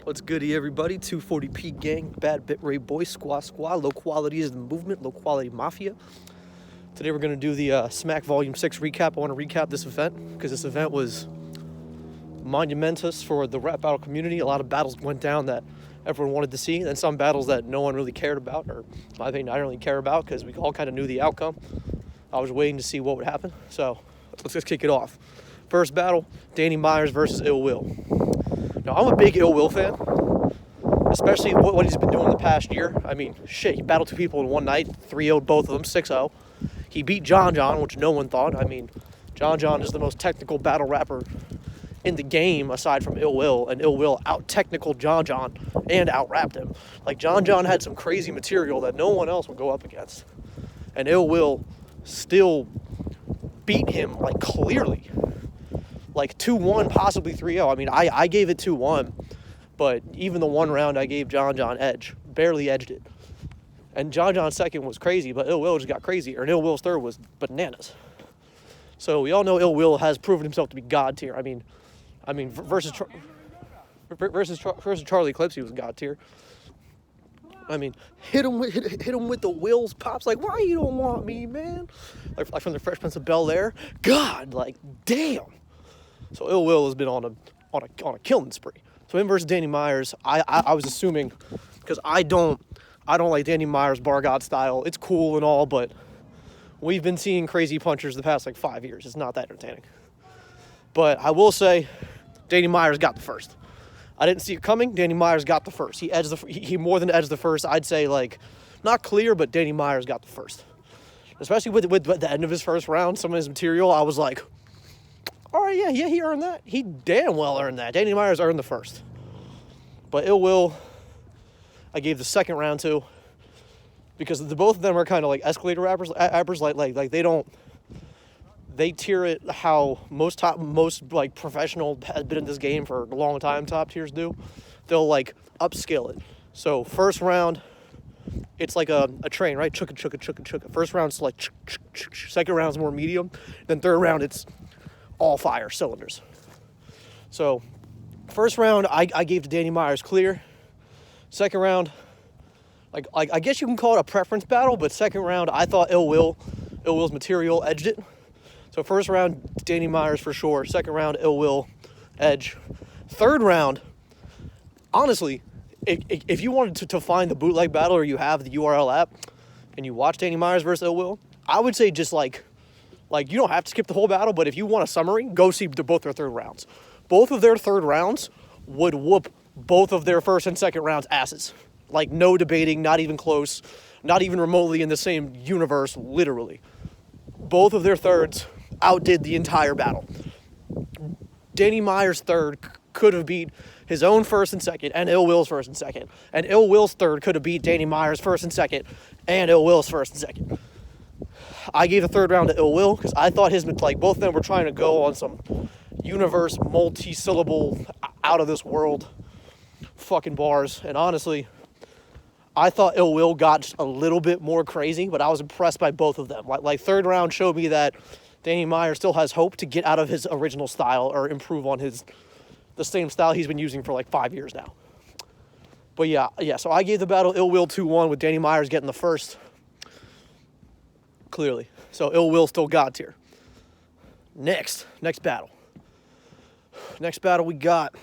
What's goody, everybody? 240p gang, bad bit ray boy, squad. Low quality is the movement, low quality mafia. Today we're going to do the Smack Volume 6 recap. I want to recap this event because this event was monumentous for the rap battle community. A lot of battles went down that everyone wanted to see, and some battles that no one really cared about, or I think I didn't really care about because we all kind of knew the outcome. I was waiting to see what would happen, so let's just kick it off. First battle, Danny Myers versus Ill Will. Now, I'm a big Ill Will fan, especially what he's been doing the past year. I mean, shit, he battled two people in one night, 3-0'd both of them, 6-0. He beat John John, which no one thought. I mean, John John is the most technical battle rapper in the game aside from Ill Will, and Ill Will out-technical John John and out-rapped him. Like, John John had some crazy material that no one else would go up against. And Ill Will still beat him, like, clearly. Like 2-1, possibly 3-0. I mean, I gave it 2-1, but even the one round I gave John John edge. Barely edged it. And John John's second was crazy, but Ill Will just got crazier. And Ill Will's third was bananas. So we all know Ill Will has proven himself to be God tier. I mean, versus Charlie Eclipse, he was God tier. I mean, hit him with the Wills pops. Like, why you don't want me, man? Like from the Fresh Prince of Bel-Air. God, like, damn. So Ill Will has been on a killing spree. So him versus Danny Myers, I was assuming, because I don't like Danny Myers' Bar God style. It's cool and all, but we've been seeing crazy punchers the past like 5 years. It's not that entertaining. But I will say, Danny Myers got the first. I didn't see it coming. Danny Myers got the first. He more than edged the first. I'd say, like, not clear, but Danny Myers got the first. Especially with the end of his first round, some of his material, I was like, all right, yeah, he earned that. He damn well earned that. Danny Myers earned the first. But Ill Will, I gave the second round to, because the both of them are kind of like escalator rappers, like they tier it how most like professional has been in this game for a long time top tiers do. They'll like upscale it. So first round, it's like a train, right? Chugga. First round's like second round's more medium. Then third round, it's all fire cylinders. So first round I gave to Danny Myers clear. Second round, like I guess you can call it a preference battle, but second round I thought Ill Will's material edged it. So first round Danny Myers for sure. Second round Ill Will edge. Third round, honestly, if you wanted to find the bootleg battle or you have the URL app and you watch Danny Myers versus Ill Will, I would say just like you don't have to skip the whole battle, but if you want a summary, go see both their third rounds. Both of their third rounds would whoop both of their first and second rounds' asses. Like, no debating, not even close, not even remotely in the same universe, literally. Both of their thirds outdid the entire battle. Danny Myers' third could have beat his own first and second and Ill Will's first and second. And Ill Will's third could have beat Danny Myers' first and second and Ill Will's first and second. I gave the third round to Ill Will because I thought both of them were trying to go on some universe, multi-syllable, out of this world fucking bars. And honestly, I thought Ill Will got a little bit more crazy, but I was impressed by both of them. Like third round showed me that Danny Myers still has hope to get out of his original style or improve on the same style he's been using for like 5 years now. But yeah, so I gave the battle Ill Will 2-1 with Danny Myers getting the first. Clearly. So Ill Will still God tier. Next battle. Next battle we got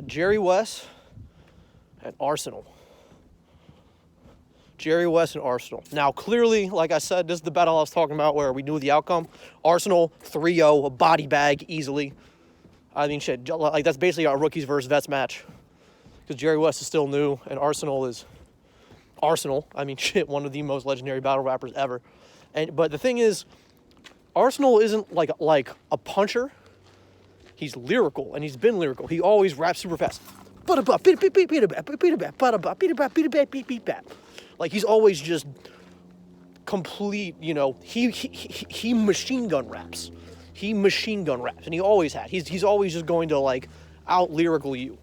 Jerry West and Arsenal. Jerry West and Arsenal. Now, clearly, like I said, this is the battle I was talking about where we knew the outcome. Arsenal, 3-0, a body bag easily. I mean, shit, like that's basically our rookies versus vets match. Because Jerry West is still new, and Arsenal is Arsenal. I mean, shit, one of the most legendary battle rappers ever. But the thing is, Arsenal isn't like a puncher. He's lyrical, and he's been lyrical. He always raps super fast. Like, he's always just complete, he machine gun raps. He machine gun raps, and he always had. He's always just going to, like, out-lyrical you.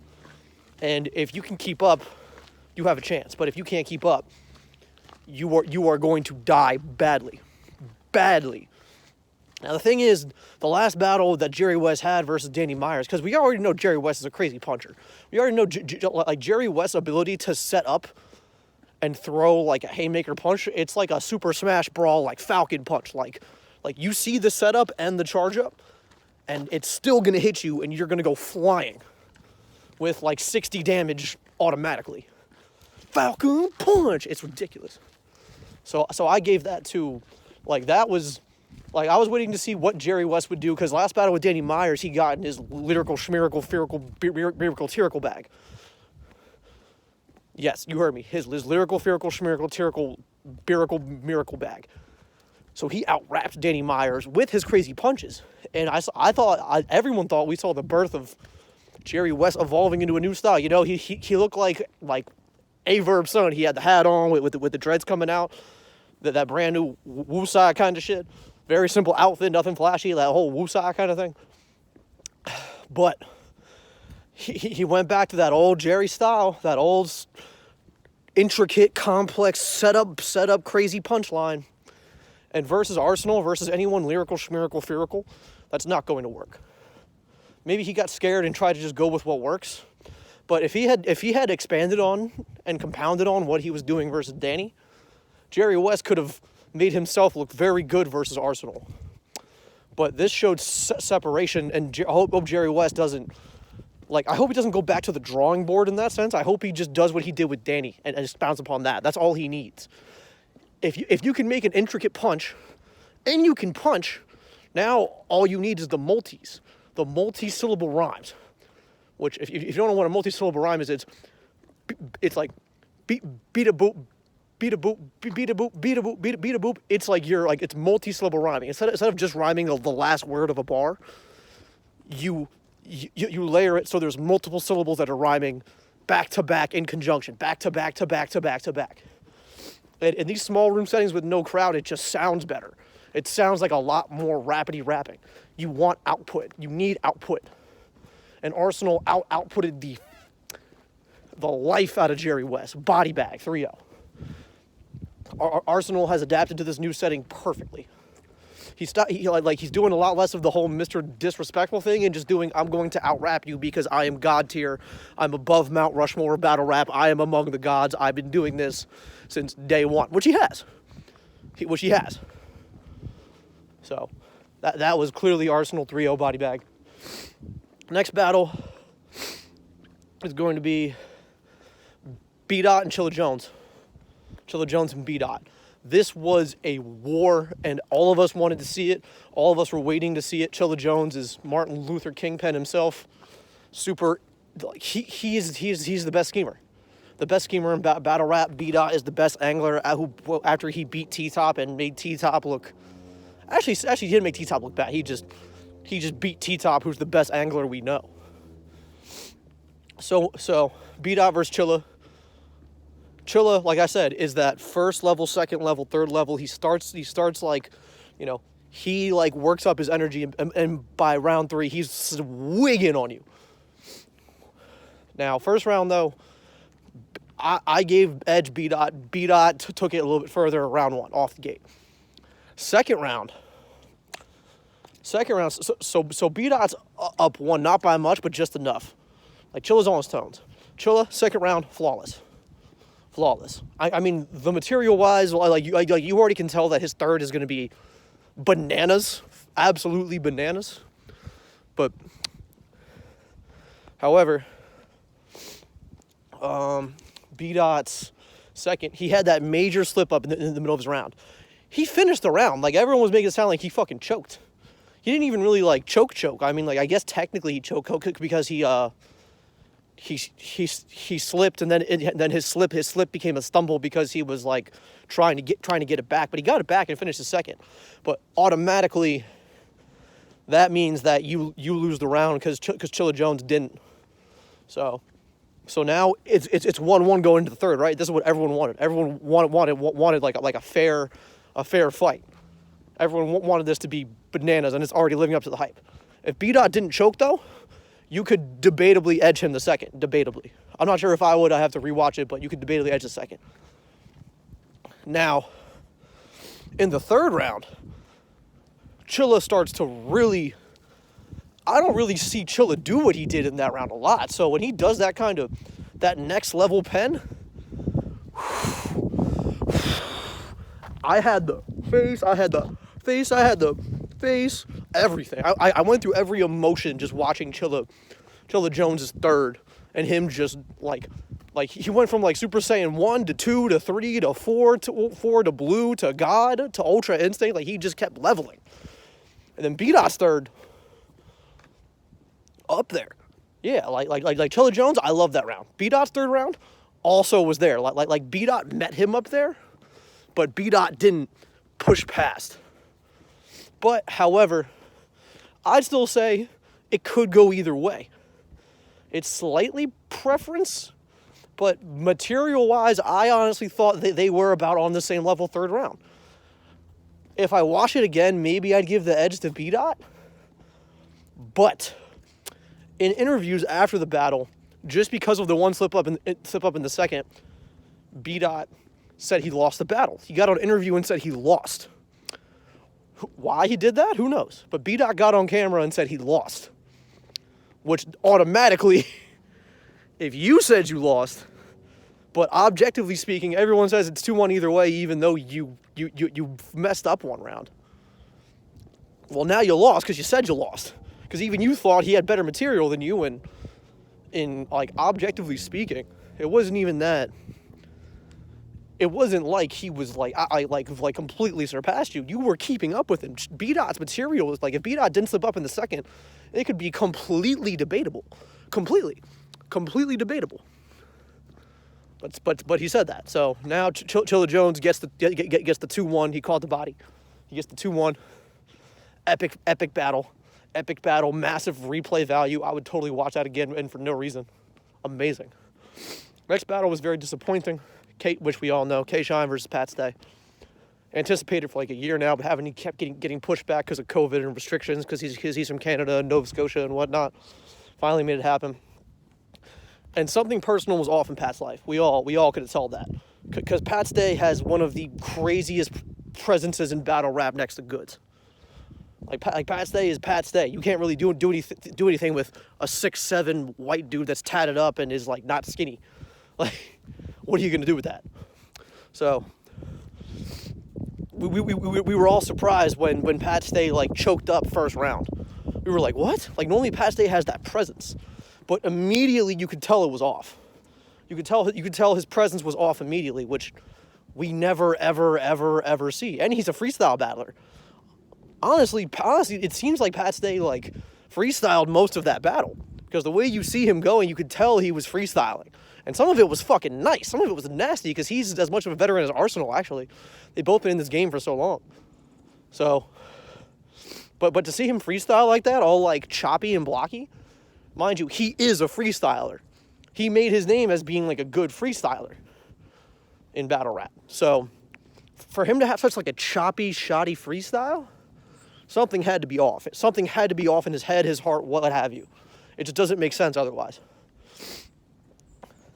And if you can keep up, you have a chance. But if you can't keep up, you are going to die badly. Now, the thing is, the last battle that Jerry West had versus Danny Myers, because we already know Jerry West is a crazy puncher. We already know like Jerry West's ability to set up and throw like a haymaker punch. It's like a Super Smash Brawl, like Falcon punch. Like you see the setup and the charge up, and it's still going to hit you, and you're going to go flying with like 60 damage automatically. Falcon punch. It's ridiculous. So I gave that to, like, that was, like, I was waiting to see what Jerry West would do, because last battle with Danny Myers, he got in his lyrical, schmirical, miracle, tyrical bag. Yes, you heard me. His lyrical, pherical, schmirical, tyrical, miracle bag. So he out-rapped Danny Myers with his crazy punches. And everyone thought we saw the birth of Jerry West evolving into a new style. You know, he looked like Averb son. He had the hat on with the dreads coming out. That brand new Woosai kind of shit. Very simple outfit, nothing flashy, that whole Woosai kind of thing. But he went back to that old Jerry style, that old intricate, complex, setup, crazy punchline. And versus Arsenal, versus anyone lyrical, schmirical, pherical, that's not going to work. Maybe he got scared and tried to just go with what works. But if he had expanded on and compounded on what he was doing versus Danny, Jerry West could have made himself look very good versus Arsenal. But this showed separation, and I hope Jerry West doesn't, I hope he doesn't go back to the drawing board in that sense. I hope he just does what he did with Danny and expounds upon that. That's all he needs. If you can make an intricate punch, and you can punch, now all you need is the multi-syllable rhymes. Which, if you don't know what a multi-syllable rhyme is, it's like beat a boop, beat a boop, beat a boop, beat a boop, beat a boop. It's like it's multi-syllable rhyming. Instead of just rhyming the last word of a bar, you layer it so there's multiple syllables that are rhyming back to back in conjunction, back to back to back to back to back. And in these small room settings with no crowd, it just sounds better. It sounds like a lot more rapidy rapping. You want output. You need output. And Arsenal outputted the life out of Jerry West. Body bag, 3-0. Arsenal has adapted to this new setting perfectly. He's doing a lot less of the whole Mr. Disrespectful thing and just doing, I'm going to out-rap you because I am God tier. I'm above Mount Rushmore battle rap. I am among the gods. I've been doing this since day one, which he has. So that was clearly Arsenal 3-0 body bag. Next battle is going to be B-Dot and Chilla Jones. Chilla Jones and B-Dot. This was a war, and all of us wanted to see it. All of us were waiting to see it. Chilla Jones is Martin Luther Kingpin himself. Super, he's the best schemer. The best schemer in battle rap. B-Dot is the best angler who, after he beat T-Top and made T-Top look... Actually, he didn't make T-Top look bad. He just beat T-Top, who's the best angler we know. So B-Dot versus Chilla. Chilla, like I said, is that first level, second level, third level. He starts like, he works up his energy, and by round 3, he's swigging on you. Now, first round though, I gave edge B-Dot. B-Dot took it a little bit further round 1 off the gate. Second round. So B-Dot's up 1, not by much, but just enough. Chilla's on his tones. Chilla, second round, flawless. I mean, the material-wise, you already can tell that his third is going to be bananas, absolutely bananas. But, however, B-Dot's second, he had that major slip-up in the middle of his round. He finished the round. Everyone was making it sound like he fucking choked. He didn't even really, choke. I mean, I guess technically he choked because he slipped, and then his slip became a stumble because he was trying to get it back, but he got it back and finished his second. But automatically, that means that you lose the round because Chilla Jones didn't. So now it's 1-1 going into the third, right? This is what everyone wanted. Everyone wanted like a fair fight. Everyone wanted this to be bananas, and it's already living up to the hype. If B-Dot didn't choke though, you could debatably edge him the second. Debatably. I'm not sure if I would. I have to rewatch it, but you could debatably edge the second. Now, in the third round, Chilla starts to really, I don't really see Chilla do what he did in that round a lot. So when he does that kind of, that next level pen, I had the face, everything. I went through every emotion just watching Chilla Jones' third, and him just like he went from like Super Saiyan 1 to 2 to 3 to 4 to blue to God to Ultra Instinct. Like he just kept leveling. And then B-Dot's third, up there. Yeah, like Chilla Jones, I love that round. B-Dot's third round also was there. Like B-Dot met him up there, but B-Dot didn't push past. But, however, I'd still say it could go either way. It's slightly preference, but material-wise, I honestly thought they were about on the same level third round. If I watch it again, maybe I'd give the edge to B-Dot. But in interviews after the battle, just because of the one slip up in the second, B-Dot said he lost the battle. He got on an interview and said he lost. Why he did that? Who knows? But B-Dot got on camera and said he lost. Which automatically, if you said you lost, but objectively speaking, everyone says it's 2-1 either way, even though you messed up one round. Well, now you lost because you said you lost. Because even you thought he had better material than you, and in like objectively speaking, it wasn't even that. It wasn't like he was like I completely surpassed you. You were keeping up with him. B-Dot's material was like, if B-Dot didn't slip up in the second, it could be completely debatable. Completely debatable. But he said that. So now Chilla Jones gets the 2-1. He called the body. He gets the 2-1. Epic battle. Massive replay value. I would totally watch that again, and for no reason. Amazing. Next battle was very disappointing. Which we all know, K-Shine versus Pat Stay. Anticipated for like a year now, but he kept getting pushed back because of COVID and restrictions, because he's from Canada and Nova Scotia and whatnot. Finally made it happen. And something personal was off in Pat's life. We all could have told that. Because Pat Stay has one of the craziest presences in battle rap next to Goods. Like Pat Stay is Pat Stay. You can't really do anything with a 6'7" white dude that's tatted up and is like not skinny. Like, what are you going to do with that? So, we were all surprised when Pat Stay, like, choked up first round. We were like, what? Like, normally Pat Stay has that presence. But immediately you could tell it was off. You could tell his presence was off immediately, which we never, ever see. And he's a freestyle battler. Honestly, it seems like Pat Stay, like, freestyled most of that battle. Because the way you see him going, you could tell he was freestyling. And some of it was fucking nice. Some of it was nasty, because he's as much of a veteran as Arsenal, actually. They've both been in this game for so long. So, but to see him freestyle like that, all like choppy and blocky, mind you, he is a freestyler. He made his name as being like a good freestyler in battle rap. So, for him to have such like a choppy, shoddy freestyle, something had to be off. Something had to be off in his head, his heart, what have you. It just doesn't make sense otherwise.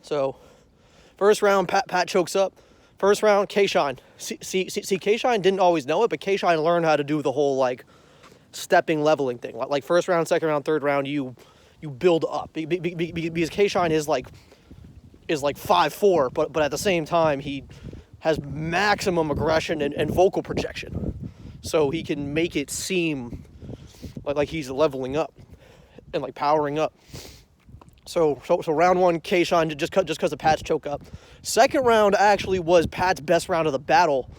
So, first round, Pat chokes up. First round, K-Shine. See, K-Shine didn't always know it, but K-Shine learned how to do the whole, like, stepping, leveling thing. Like first round, second round, third round, you build up. Because K-Shine is like 5'4", but at the same time, he has maximum aggression and vocal projection. So he can make it seem like he's leveling up and, like, powering up. So round one, K-Shine, just because of Pat's choke up. Second round actually was Pat's best round of the battle.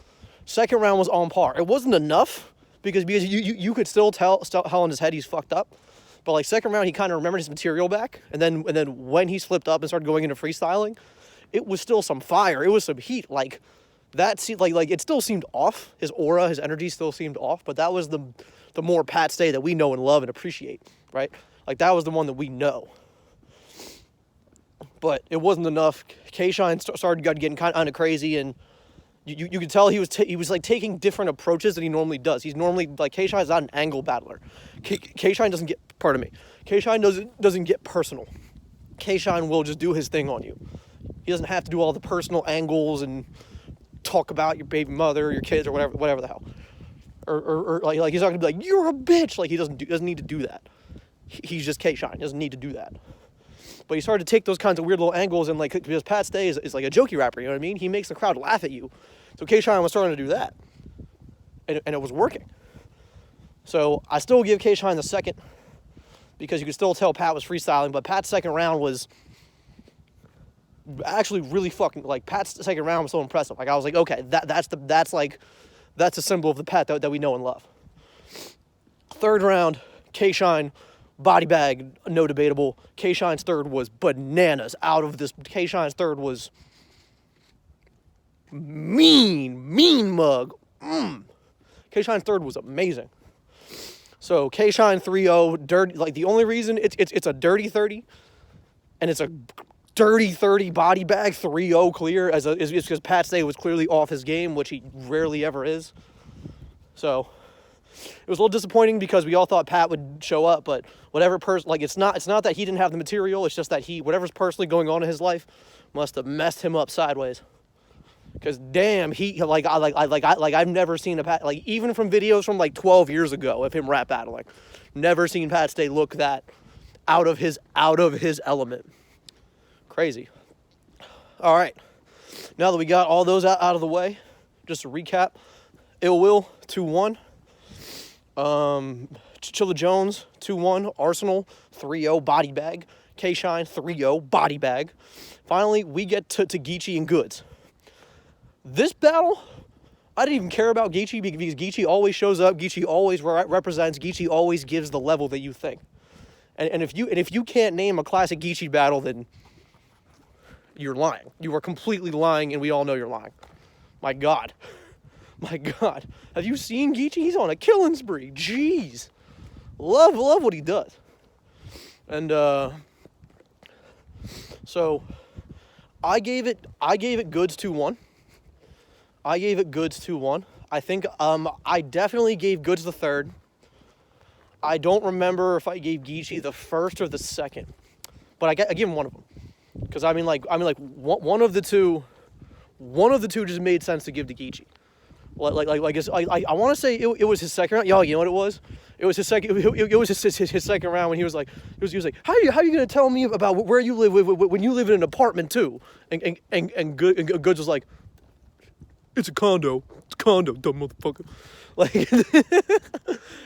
Second round was on par. It wasn't enough because you could still tell in his head he's fucked up. But like second round, he kind of remembered his material back, and then when he slipped up and started going into freestyling, it was still some fire. It was some heat. Like that, like it still seemed off. His aura, his energy still seemed off. But that was the more Pat Stay that we know and love and appreciate, right? Like that was the one that we know. But it wasn't enough. K-Shine started getting kind of crazy, and you could tell he was like taking different approaches than he normally does. He's normally like K-Shine is not an angle battler. K-Shine doesn't get K-Shine doesn't get personal. K-Shine will just do his thing on you. He doesn't have to do all the personal angles and talk about your baby mother, your kids, or whatever the hell. or like he's not gonna be like, you're a bitch. Like he doesn't need to do that. He's just K-Shine. He doesn't need to do that. But he started to take those kinds of weird little angles, and like, because Pat Stay is like a jokey rapper, you know what I mean? He makes the crowd laugh at you. So K-Shine was starting to do that. And it was working. So I still give K-Shine the second, because you could still tell Pat was freestyling, but Pat's second round was actually really fucking, like, Pat's second round was so impressive. Like, I was like, okay, that's a symbol of the Pat that we know and love. Third round, K-Shine, body bag, no debatable. K-Shine's third was bananas. Out of this, K-Shine's third was mean mug. K-Shine's third was amazing. So K-Shine 3-0, dirty. Like, the only reason it's a dirty 30, and it's a dirty 30 body bag 3-0 clear is because Pat Stay was clearly off his game, which he rarely ever is. So it was a little disappointing because we all thought Pat would show up, but whatever like, it's not that he didn't have the material, it's just that whatever's personally going on in his life must have messed him up sideways. Because damn, I've never seen a Pat, like, even from videos from like 12 years ago of him rap battling, never seen Pat Stay look that out of his element. Crazy. All right, now that we got all those out of the way, just to recap: Ill Will 2-1. Chilla Jones 2-1. Arsenal 3-0 body bag. K-Shine 3-0 body bag. Finally, we get to Geechee and Goods. This battle, I didn't even care about Geechee because Geechee always shows up. Geechee always represents. Geechee always gives the level that you think. And if you can't name a classic Geechee battle, then you're lying. You are completely lying, and we all know you're lying. My God. My God. Have you seen Geechee? He's on a killing spree. Jeez. Love what he does. And so I gave it Goods 2-1. I gave it Goods 2-1. I think I definitely gave Goods the third. I don't remember if I gave Geechee the first or the second, but I gave him one of them, because I mean like one of the two just made sense to give to Geechee. I want to say it was his second round. Y'all, you know what it was? It was his second. It was his second round when he was like, how are you gonna tell me about where you live when you live in an apartment too? And Goods was like, it's a condo. It's a condo, dumb motherfucker.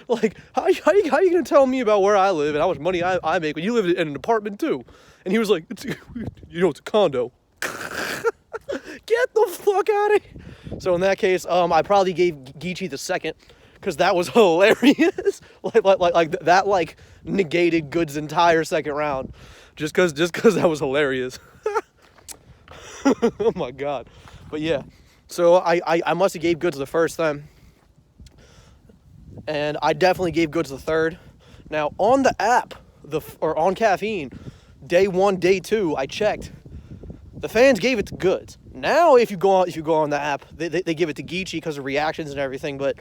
Like how you gonna tell me about where I live and how much money I make when you live in an apartment too? And he was like, it's a condo. Get the fuck out of here. So in that case, I probably gave Geechee the second, because that was hilarious. like that negated Goods' entire second round, just cause that was hilarious. Oh my God. But yeah, so I must have gave Goods the first time, and I definitely gave Goods the third. Now on the app, or on Caffeine, day 1, day 2, I checked. The fans gave it to Goods. Now, if you go on the app, they give it to Geechee because of reactions and everything. But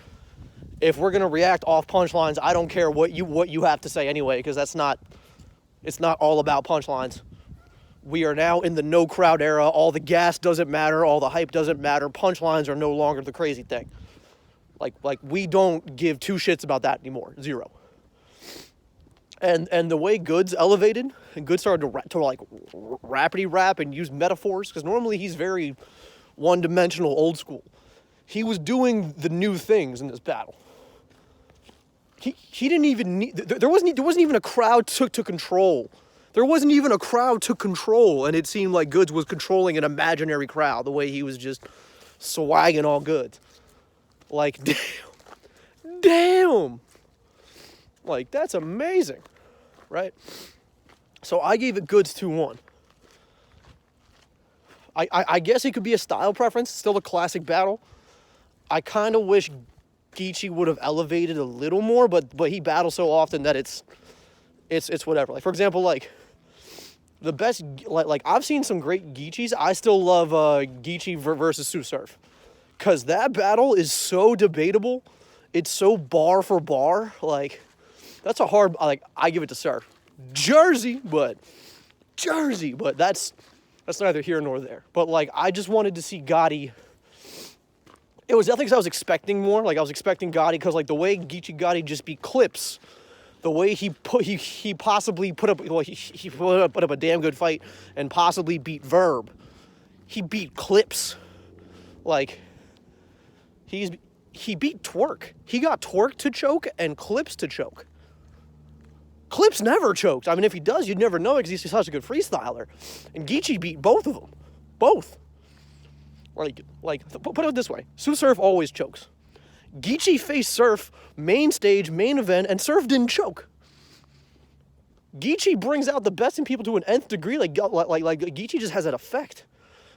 if we're gonna react off punchlines, I don't care what you have to say anyway, because it's not all about punchlines. We are now in the no crowd era. All the gas doesn't matter. All the hype doesn't matter. Punchlines are no longer the crazy thing. Like we don't give two shits about that anymore. Zero. And the way Goods elevated, and Goods started to rapidy rap and use metaphors, because normally he's very one-dimensional, old school. He was doing the new things in this battle. He didn't even need, there wasn't even a crowd to control. There wasn't even a crowd to control, and it seemed like Goods was controlling an imaginary crowd, the way he was just swagging all Goods. Like, damn. Like, that's amazing, right? So I gave it Goods 2-1. I guess it could be a style preference. Still a classic battle. I kind of wish Geechee would have elevated a little more, but he battles so often that it's whatever. Like, for example, like the best, like I've seen some great Geechees. I still love Geechee versus Sue Surf, because that battle is so debatable. It's so bar for bar. Like, that's a hard, like, I give it to Surf. Jersey, but that's neither here nor there. But, like, I just wanted to see Gotti. It was definitely because I was expecting more. Like, I was expecting Gotti because, like, the way Geechee Gotti just beat Clips, the way he possibly put up, well, he put up a damn good fight and possibly beat Verb. He beat Clips. Like, he beat Twerk. He got Twerk to choke and Clips to choke. Clips never choked. I mean, if he does, you'd never know because he's such a good freestyler. And Geechee beat both of them. Both. Put it this way. Tsu Surf always chokes. Geechee faced Surf, main stage, main event, and Surf didn't choke. Geechee brings out the best in people to an nth degree. Like Geechee just has that effect.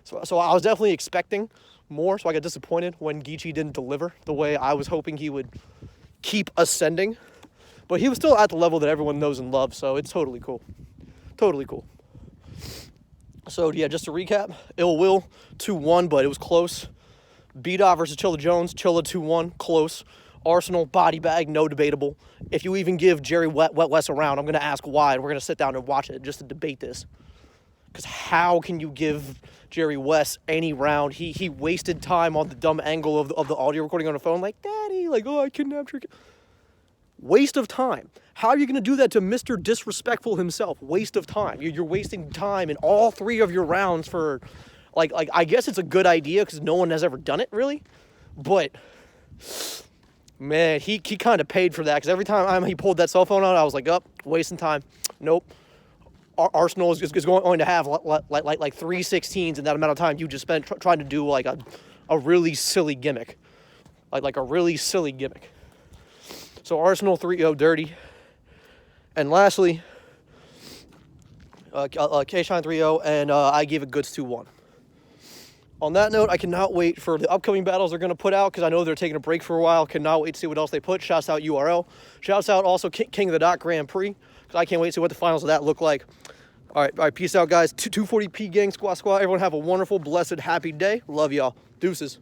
So I was definitely expecting more, so I got disappointed when Geechee didn't deliver the way I was hoping he would keep ascending. But he was still at the level that everyone knows and loves, so it's totally cool. Totally cool. So, yeah, just to recap, Ill Will, 2-1, but it was close. B-Dot versus Chilla Jones, Chilla 2-1, close. Arsenal, body bag, no debatable. If you even give Jerry West a round, I'm going to ask why, and we're going to sit down and watch it just to debate this. Because how can you give Jerry West any round? He wasted time on the dumb angle of the audio recording on the phone, like, Daddy, like, oh, I kidnapped your kid. Waste of time. How are you going to do that to Mr. Disrespectful himself? Waste of time. You're wasting time in all three of your rounds for, like I guess it's a good idea because no one has ever done it, really. But, man, he kind of paid for that because every time he pulled that cell phone out, I was like, wasting time. Nope. Arsenal is going to have like 3 16s in that amount of time you just spent trying to do like a really silly gimmick. Like a really silly gimmick. So Arsenal 3-0 dirty. And lastly, K-Shine 3-0, and I gave it goods 2-1. On that note, I cannot wait for the upcoming battles they're going to put out because I know they're taking a break for a while. Cannot wait to see what else they put. Shouts out URL. Shouts out also King of the Dot Grand Prix because I can't wait to see what the finals of that look like. All right, peace out, guys. 240p gang, squad. Everyone have a wonderful, blessed, happy day. Love y'all. Deuces.